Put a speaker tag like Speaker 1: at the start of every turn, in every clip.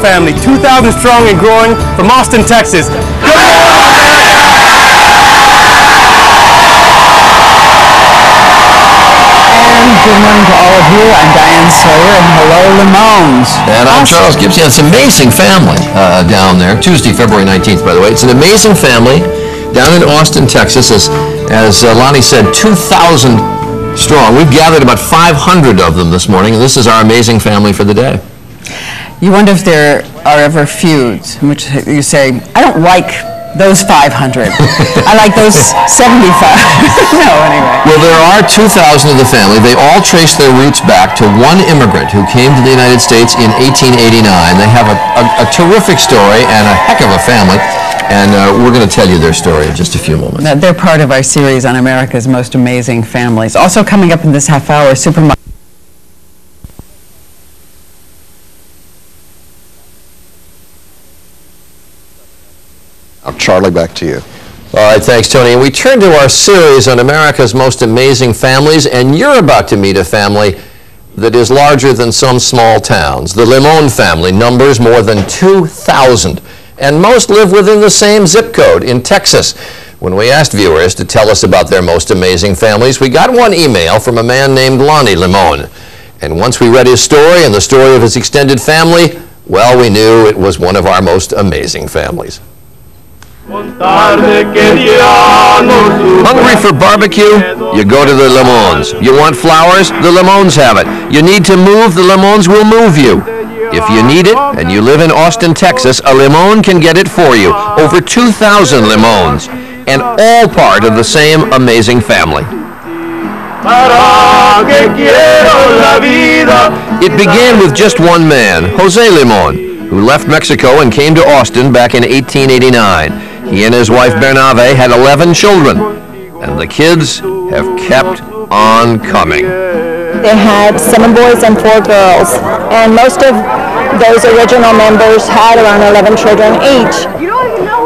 Speaker 1: family, 2,000 strong and growing from Austin, Texas.
Speaker 2: Good morning to all of you. I'm Diane, Sawyer, and hello, Limons.
Speaker 3: And I'm Charles Gibson. It's an amazing family down there. Tuesday, February 19th, by the way. It's an amazing family down in Austin, Texas. As Lonnie said, 2,000 strong. We've gathered about 500 of them this morning, and this is our amazing family for the day.
Speaker 2: You wonder if there are ever feuds in which you say, I don't like those 500. I like those 75. No, anyway.
Speaker 3: Well, there are 2,000 of the family. They all trace their roots back to one immigrant who came to the United States in 1889. They have a terrific story and a heck of a family, and we're going to tell you their story in just a few moments.
Speaker 2: Now, they're part of our series on America's Most Amazing Families. Also coming up in this half hour,
Speaker 4: Charlie, back to you.
Speaker 3: All right, thanks, Tony. And we turn to our series on America's Most Amazing Families, and you're about to meet a family that is larger than some small towns. The Limon family numbers more than 2,000, and most live within the same zip code in Texas. When we asked viewers to tell us about their most amazing families, we got one email from a man named Lonnie Limon. And once we read his story and the story of his extended family, well, we knew it was one of our most amazing families. Hungry for barbecue? You go to the Limons. You want flowers? The Limons have it. You need to move? The Limons will move you. If you need it and you live in Austin, Texas, a Limon can get it for you. Over 2,000 Limons, and all part of the same amazing family. It began with just one man, Jose Limon, who left Mexico and came to Austin back in 1889. He and his wife Bernabe had 11 children, and the kids have kept on coming.
Speaker 5: They had 7 boys and 4 girls, and most of those original members had around 11 children each.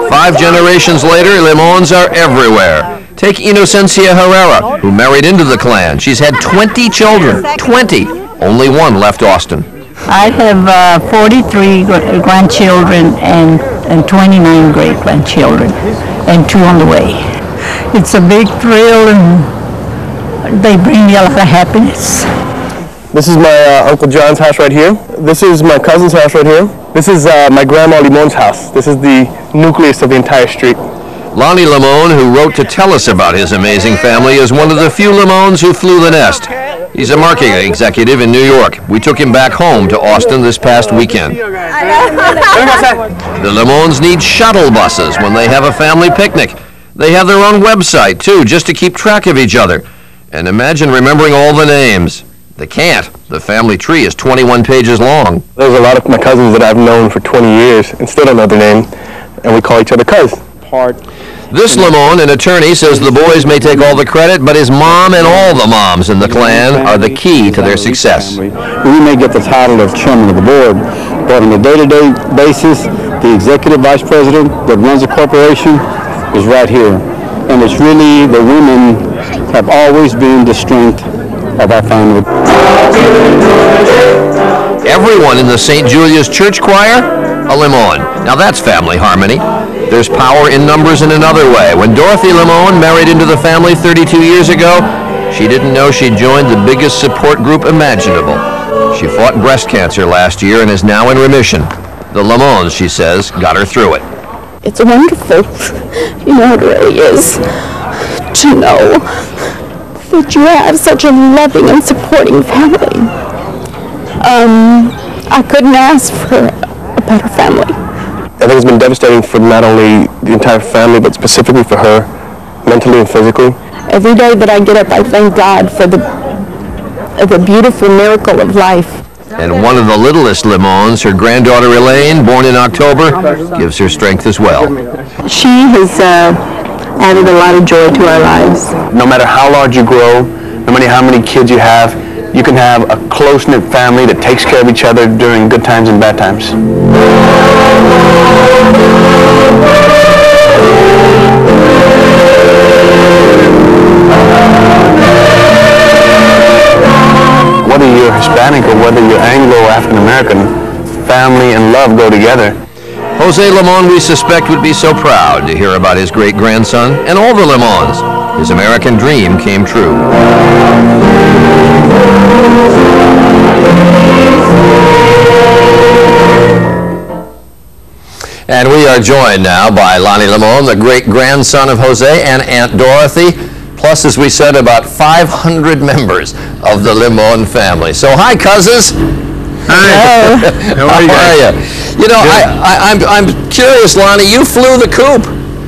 Speaker 3: 5 generations later, Limons are everywhere. Take Inocencia Herrera, who married into the clan. She's had 20 children. 20. Only one left Austin.
Speaker 6: I have 43 grandchildren and 29 great-grandchildren, and 2 on the way. It's a big thrill, and they bring me a lot of happiness.
Speaker 1: This is my Uncle John's house right here. This is my cousin's house right here. This is my Grandma Limon's house. This is the nucleus of the entire street.
Speaker 3: Lonnie Limon, who wrote to tell us about his amazing family, is one of the few Limons who flew the nest. He's a marketing executive in New York. We took him back home to Austin this past weekend. The Limons need shuttle buses when they have a family picnic. They have their own website, too, just to keep track of each other. And imagine remembering all the names. They can't. The family tree is 21 pages long.
Speaker 1: There's a lot of my cousins that I've known for 20 years and still don't know their name, and we call each other cuz.
Speaker 3: This Limon, an attorney, says the boys may take all the credit, but his mom and all the moms in the clan are the key to their success.
Speaker 7: We may get the title of chairman of the board, but on a day-to-day basis, the executive vice president that runs the corporation is right here. And it's really the women have always been the strength of our family.
Speaker 3: Everyone in the St. Julia's Church Choir, a Limon. Now that's family harmony. There's power in numbers in another way. When Dorothy Limon married into the family 32 years ago, she didn't know she'd joined the biggest support group imaginable. She fought breast cancer last year and is now in remission. The Limons, she says, got her through it.
Speaker 5: It's wonderful, it really is, to know that you have such a loving and supporting family. I couldn't ask for a better family.
Speaker 1: I think it's been devastating for not only the entire family, but specifically for her, mentally and physically.
Speaker 5: Every day that I get up, I thank God for the beautiful miracle of life.
Speaker 3: And one of the littlest Limons, her granddaughter Elaine, born in October, gives her strength as well.
Speaker 5: She has added a lot of joy to our lives.
Speaker 1: No matter how large you grow, no matter how many kids you can have a close-knit family that takes care of each other during good times and bad times. Whether you're Hispanic or whether you're Anglo or African American, family and love go together.
Speaker 3: Jose Limon, we suspect, would be so proud to hear about his great-grandson and all the Limons. His American dream came true. And we are joined now by Lonnie Limon, the great-grandson of Jose, and Aunt Dorothy, plus, as we said, about 500 members of the Limon family. So, hi, cousins.
Speaker 1: Hi. How are you guys?
Speaker 3: You know, I'm curious, Lonnie, you flew the coop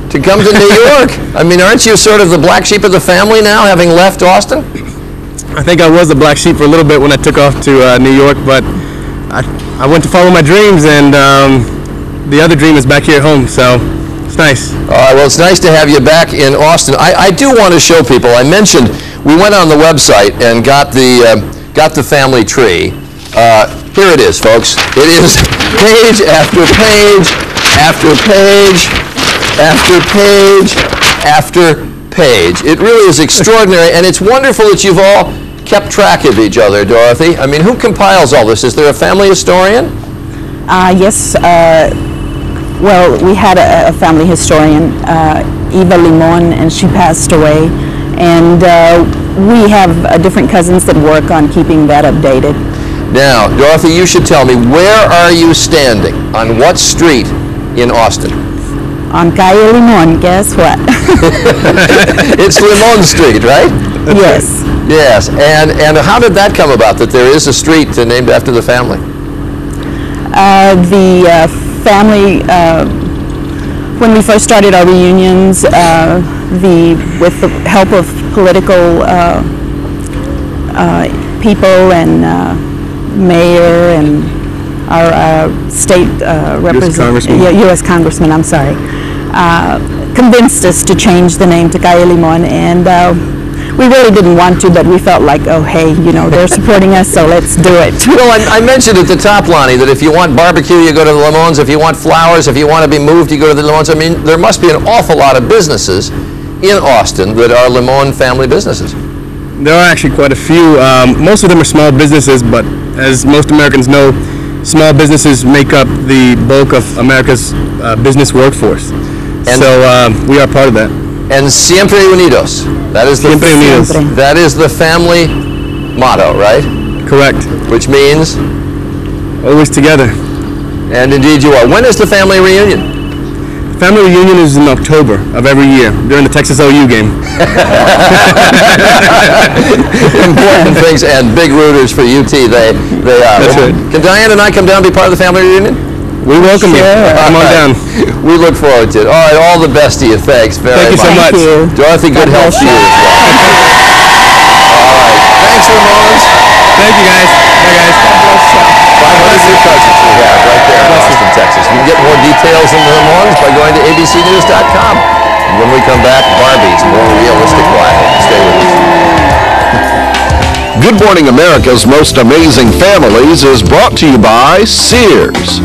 Speaker 3: to come to New York. I mean, aren't you sort of the black sheep of the family now, having left Austin?
Speaker 1: I think I was the black sheep for a little bit when I took off to New York, but I went to follow my dreams, and the other dream is back here at home, so it's nice.
Speaker 3: All right, well, it's nice to have you back in Austin. I do want to show people. I mentioned we went on the website and got the family tree. Here it is, folks. It is page after page after page after page after page. It really is extraordinary, and it's wonderful that you've all kept track of each other, Dorothy. I mean, who compiles all this? Is there a family historian?
Speaker 5: Yes. Well, we had a family historian, Eva Limon, and she passed away. And we have different cousins that work on keeping that updated.
Speaker 3: Now, Dorothy, you should tell me, where are you standing? On what street in Austin?
Speaker 5: On Calle Limon, guess what?
Speaker 3: It's Limon Street, right?
Speaker 5: Yes.
Speaker 3: Yes, and how did that come about, that there is a street named after the family?
Speaker 5: The family, when we first started our reunions, with the help of political people and mayor and our state representative, U.S. Congressman, I'm sorry, convinced us to change the name to Calle Limon, and we really didn't want to, but we felt like, oh, hey, you know, they're supporting us, so let's do it.
Speaker 3: Well, I mentioned at the top, Lonnie, that if you want barbecue, you go to the Limons. If you want flowers, if you want to be moved, you go to the Limons. I mean, there must be an awful lot of businesses in Austin that are Limon family businesses.
Speaker 1: There are actually quite a few. Most of them are small businesses, but as most Americans know, small businesses make up the bulk of America's business workforce. And so we are part of that.
Speaker 3: And Siempre Unidos. That is the
Speaker 1: Siempre Unidos.
Speaker 3: That is the family motto, right?
Speaker 1: Correct.
Speaker 3: Which means?
Speaker 1: Always together.
Speaker 3: And indeed you are. When is the family reunion?
Speaker 1: Family reunion is in October of every year during the Texas OU game.
Speaker 3: Important things and big rooters for UT. They are.
Speaker 1: That's right.
Speaker 3: Can Diane and I come down and be part of the family reunion?
Speaker 1: We welcome you. Come on down.
Speaker 3: We look forward to it. All right, all the best to you. Thanks very much.
Speaker 1: Thank you so much.
Speaker 3: Dorothy, good health to you as well. All right. Thanks, Limons.
Speaker 1: Thank you, guys. Bye, guys.
Speaker 3: 500 new cousins we have right there in Austin, Texas. You can get more details on the Limons by going to abcnews.com. And when we come back, Barbie's more realistic life. Stay with us.
Speaker 4: Good Morning America's Most Amazing Families is brought to you by Sears.